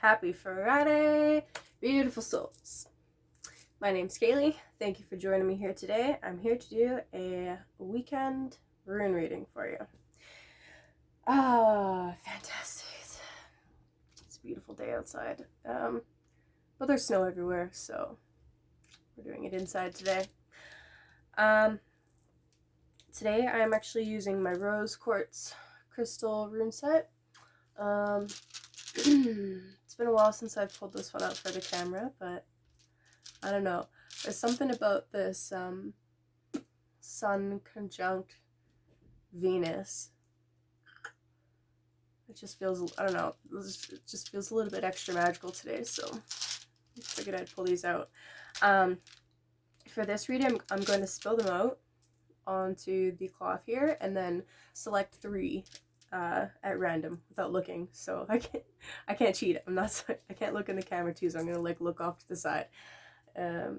Happy Friday, beautiful souls. My name's Kaylee. Thank you for joining me here today. I'm here to do a weekend rune reading for you. Fantastic. It's a beautiful day outside. But there's snow everywhere, so we're doing it inside today. Today I'm actually using my rose quartz crystal rune set. It's been a while since I've pulled this one out for the camera, but I don't know. There's something about this Sun conjunct Venus. It just feels, I don't know, it just feels a little bit extra magical today, so I figured I'd pull these out. For this reading, I'm going to spill them out onto the cloth here and then select 3 at random without looking, so I can't cheat. I can't look in the camera too, so I'm gonna look off to the side. Yeah.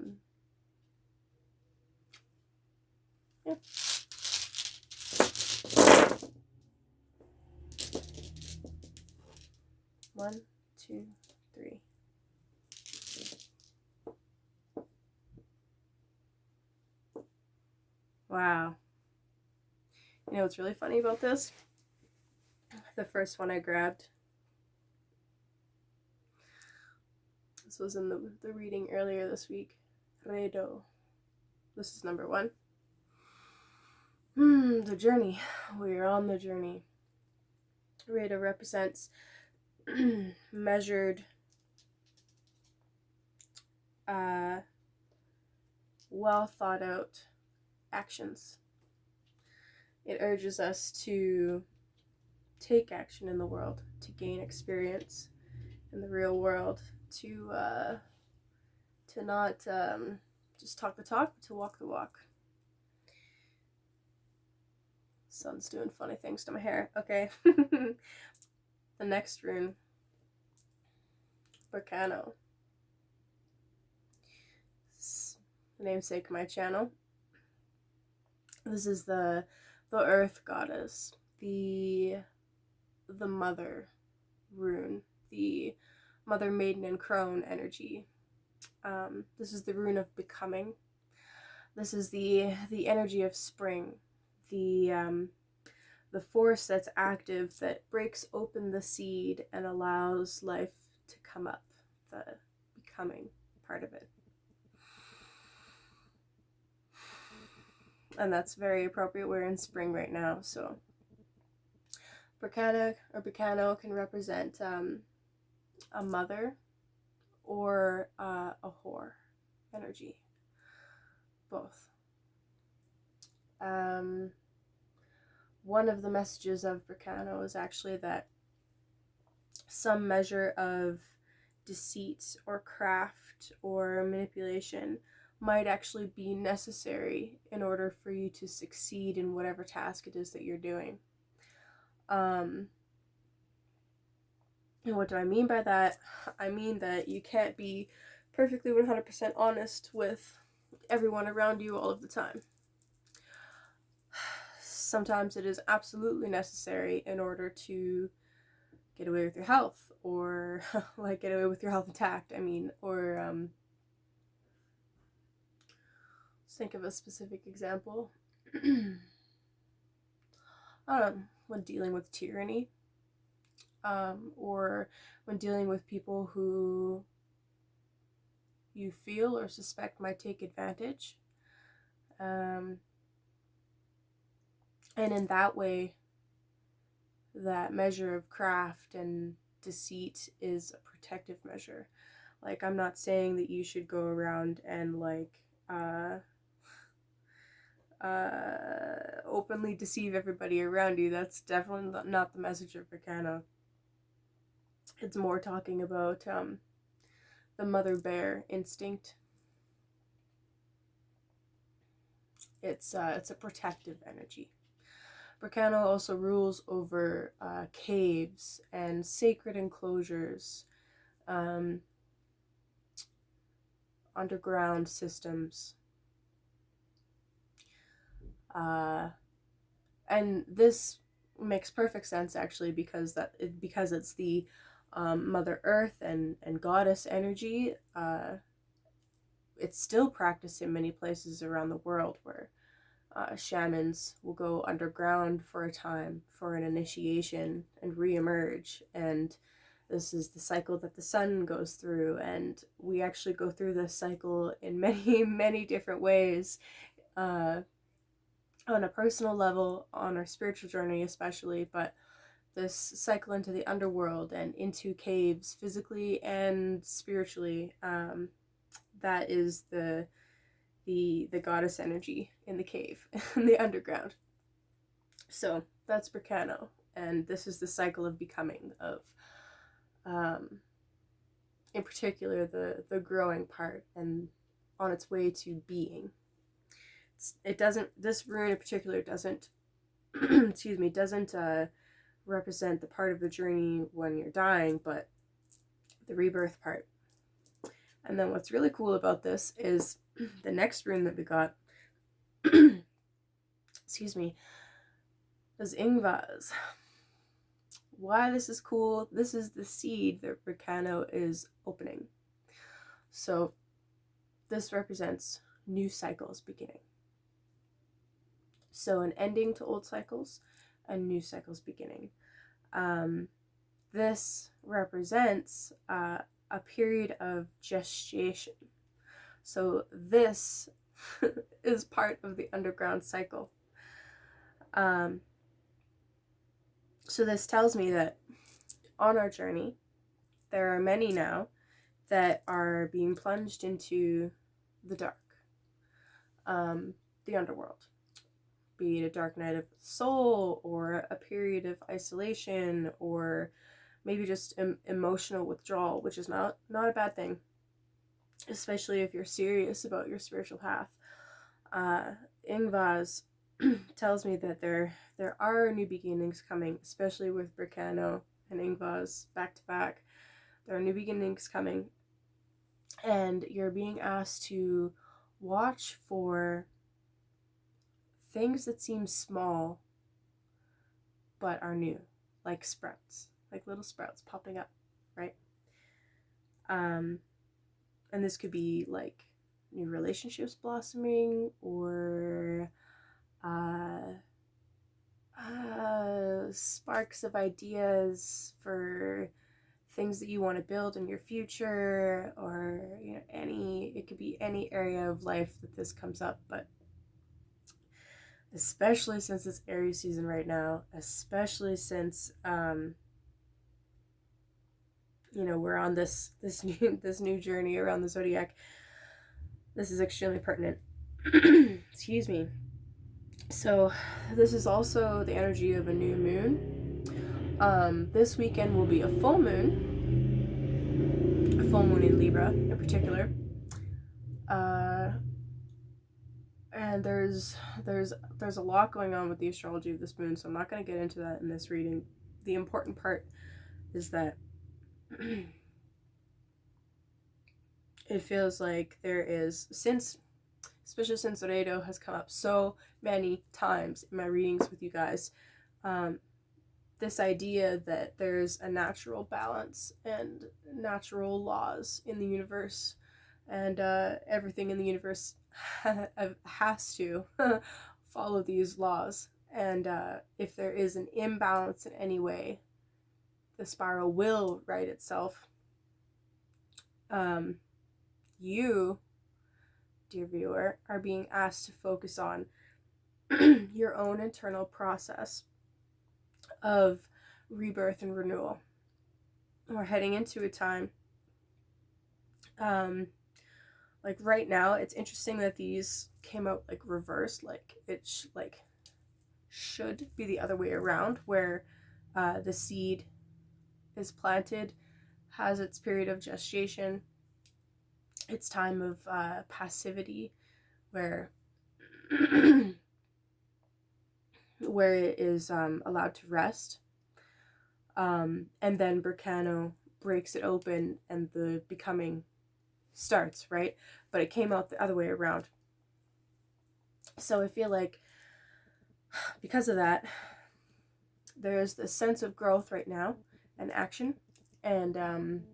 1, 2, 3. Wow. You know what's really funny about this? The first one I grabbed. This was in the reading earlier this week. Redo. This is number 1. The journey. We are on the journey. Redo represents measured, well thought out actions. It urges us to take action in the world, to gain experience in the real world, to not just talk the talk, but to walk the walk. Sun's doing funny things to my hair. Okay. The next rune, Volcano. It's the namesake of my channel. This is the earth goddess, the mother rune, the mother, maiden, and crone energy. This is the rune of becoming. This is the energy of spring, the force that's active, that breaks open the seed and allows life to come up, the becoming part of it. And that's very appropriate. We're in spring right now, so Volcano can represent a mother or a whore energy. Both. One of the messages of Volcano is actually that some measure of deceit or craft or manipulation might actually be necessary in order for you to succeed in whatever task it is that you're doing. And what do I mean by that? I mean that you can't be perfectly 100% honest with everyone around you all of the time. Sometimes it is absolutely necessary in order to get away with your health, or like get away with your health intact, or let's think of a specific example. When dealing with tyranny, or when dealing with people who you feel or suspect might take advantage. And in that way, that measure of craft and deceit is a protective measure. Like, I'm not saying that you should go around and openly deceive everybody around you. That's definitely not the message of Volcano. It's more talking about the mother bear instinct. It's a protective energy. Volcano also rules over caves and sacred enclosures, underground systems. And this makes perfect sense, actually, because it's the Mother Earth and goddess energy. It's still practiced in many places around the world where shamans will go underground for a time for an initiation and re-emerge. And this is the cycle that the sun goes through, and we actually go through this cycle in many, many different ways, on a personal level, on our spiritual journey especially, but this cycle into the underworld and into caves physically and spiritually, that is the goddess energy in the cave in the underground. So that's Bricano, and this is the cycle of becoming, of in particular the growing part and on its way to being. It doesn't, this rune in particular doesn't excuse me, doesn't represent the part of the journey when you're dying, but the rebirth part. And then what's really cool about this is the next rune that we got excuse me, is Ingvaz. Why this is cool, this is the seed that Bricano is opening. So this represents new cycles beginning. So an ending to old cycles and new cycles beginning. This represents a period of gestation. So this is part of the underground cycle. So this tells me that on our journey, there are many now that are being plunged into the dark, the underworld, be it a dark night of the soul or a period of isolation or maybe just emotional withdrawal, which is not a bad thing, especially if you're serious about your spiritual path. Ingvaz tells me that there are new beginnings coming, especially with Bricano and Ingvaz back to back. There are new beginnings coming, and you're being asked to watch for things that seem small but are new, like sprouts, like little sprouts popping up, right? And this could be like new relationships blossoming, or sparks of ideas for things that you want to build in your future, or it could be any area of life that this comes up. But especially since it's Aries season right now, especially since we're on this new journey around the zodiac, this is extremely pertinent. Excuse me. So this is also the energy of a new moon. This weekend will be a full moon in Libra in particular. And there's a lot going on with the astrology of this moon, so I'm not going to get into that in this reading. The important part is that it feels like there is, especially since Redo has come up so many times in my readings with you guys, this idea that there's a natural balance and natural laws in the universe, and everything in the universe has to follow these laws. And if there is an imbalance in any way, the spiral will right itself. You, dear viewer, are being asked to focus on your own internal process of rebirth and renewal. We're heading into a time, like right now, it's interesting that these came out like reversed, like it should be the other way around, where the seed is planted, has its period of gestation, its time of passivity, where where it is allowed to rest, and then Bricano breaks it open and the becoming starts, right? But it came out the other way around. So I feel like because of that, there's this sense of growth right now and action, and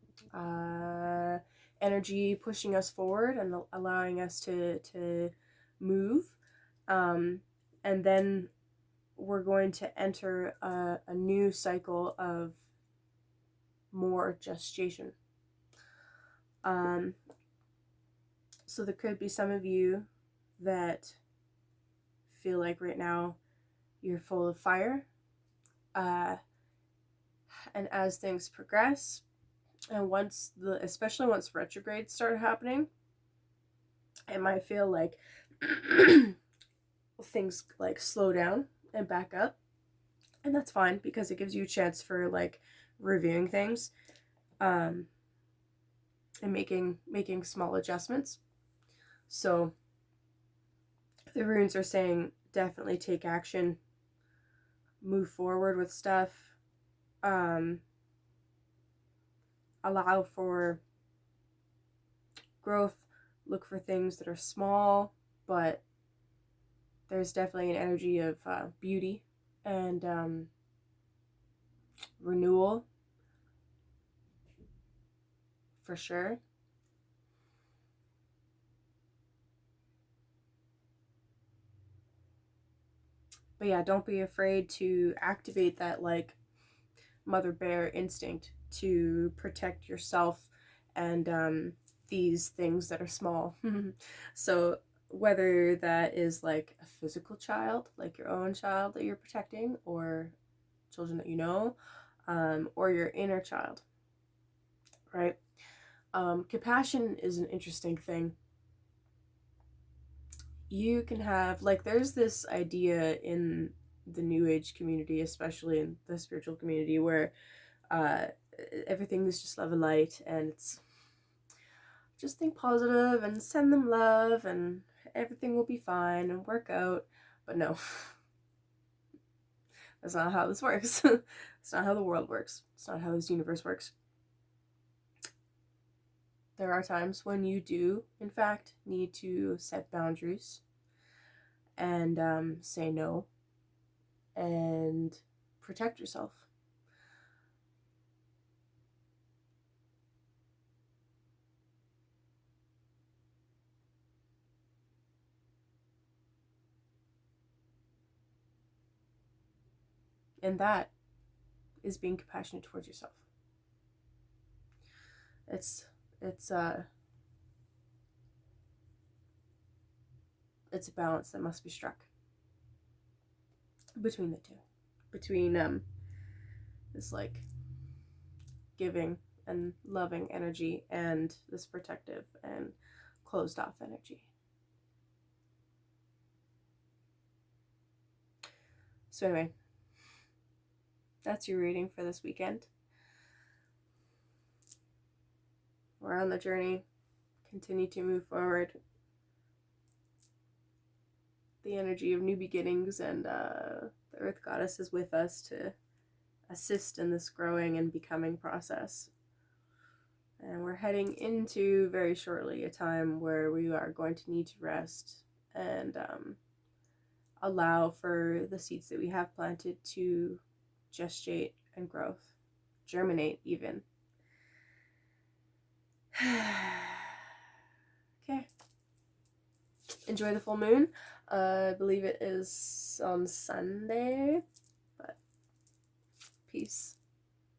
energy pushing us forward and allowing us to move. And then we're going to enter a new cycle of more gestation. So there could be some of you that feel like right now you're full of fire. And as things progress, and especially once retrogrades start happening, it might feel like things like slow down and back up. And that's fine because it gives you a chance for like reviewing things, and making small adjustments. So the runes are saying definitely take action, move forward with stuff, allow for growth, look for things that are small, but there's definitely an energy of beauty and renewal for sure. But yeah, don't be afraid to activate that like mother bear instinct to protect yourself and these things that are small. So whether that is like a physical child, like your own child that you're protecting, or children that you know, or your inner child, right? Compassion is an interesting thing. You can have, like, there's this idea in the New Age community, especially in the spiritual community, where uh, everything is just love and light, and it's just think positive and send them love, and everything will be fine and work out. But no, that's not how this works. It's not how the world works. It's not how this universe works. There are times when you do, in fact, need to set boundaries and say no and protect yourself. And that is being compassionate towards yourself. It's it's uh it's a balance that must be struck between the two. Between this like giving and loving energy and this protective and closed off energy. So anyway, that's your reading for this weekend. We're on the journey. Continue to move forward. The energy of new beginnings and the Earth Goddess is with us to assist in this growing and becoming process. And we're heading into very shortly a time where we are going to need to rest and allow for the seeds that we have planted to gestate and growth, germinate even. Okay. Enjoy the full moon. I believe it is on Sunday, but peace.